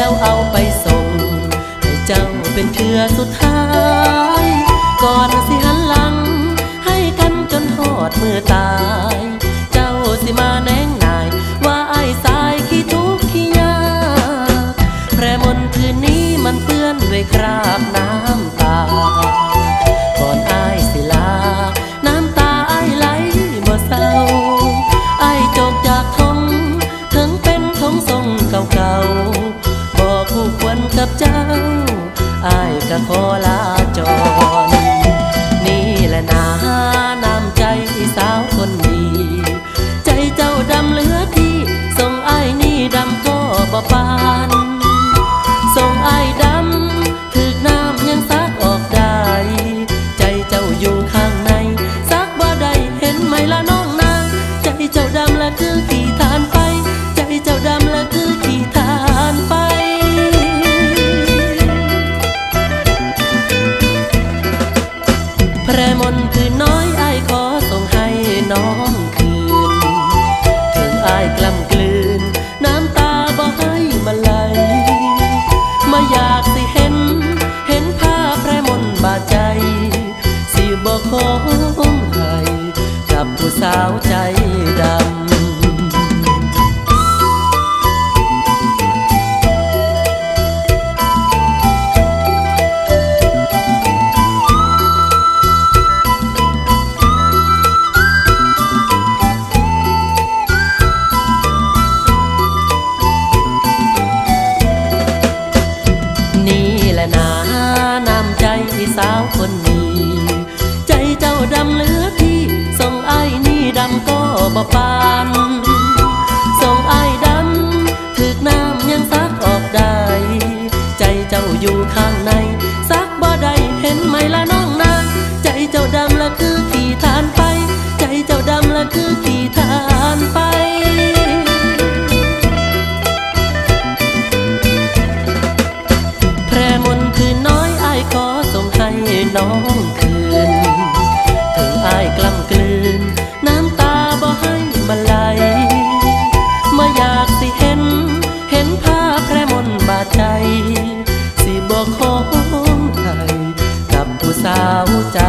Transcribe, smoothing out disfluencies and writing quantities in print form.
แล้วเอาไปส่งให้เจ้าเป็นเทื่อสุดท้ายก่อนสิหันหลังให้กันจนหอดมือตายเจ้าสิมาแนงนายว่าอ้ายสายขี้ทุกข์ขี้ยากแพร่มนคืนนี้มันเปื้อนด้วยคราบน้ำตาก่อนอ้ายสิลาน้ำตาอ้ายไหลบ่เศร้าอ้ายจบจากทงถึงเป็นทงทรงเก่าๆบ่คู่ควรกับเจ้าอ้ายก็ขอลาจรนี่แหละนาน้ำใจสาวคนดีใจเจ้าดำเหลือที่ส่งอ้ายนี่ดำก็บ่ปานส่งอ้ายดำถึกน้ำยังซักออกได้ใจเจ้าอยู่ข้างในซักบ่ได้เห็นไหมละน้องนางใจเจ้าดำละคือขี้ทานไปใจเจ้าดำละคือขี้ทานไปแพร่มนคืนน้อยอ้ายขอส่งให้น้องคืนถึงอ้ายกล้ำกลืนน้ำตาบ่ให้มาไหลมาอยากสิเห็นภาพแพร่มนบาดใจสิบ่ขอให้กับผู้สาวใจดำน้ำใจสาวคนนี้ใจเจ้าดำเหลือที่ส่งอ้ายนี่ดำก็บ่ปานส่งอ้ายดำถึกน้ำยังซักออกได้ใจเจ้าอยู่ข้างในซักบ่ได้เห็นไหมละน้องนางใจเจ้าดำละคือขี้ทานไปใจเจ้าดำละคือขี้ทานไปแพร่มนคืนน้อยอ้ายขอส่งให้น้องคืนถึงอ้ายกล้ำกลืนน้ำตาบ่ให้มาไหลมาอยากสิเห็นภาพแพร่มนบาดใจสิบ่ขอให้กับผู้สาวใจ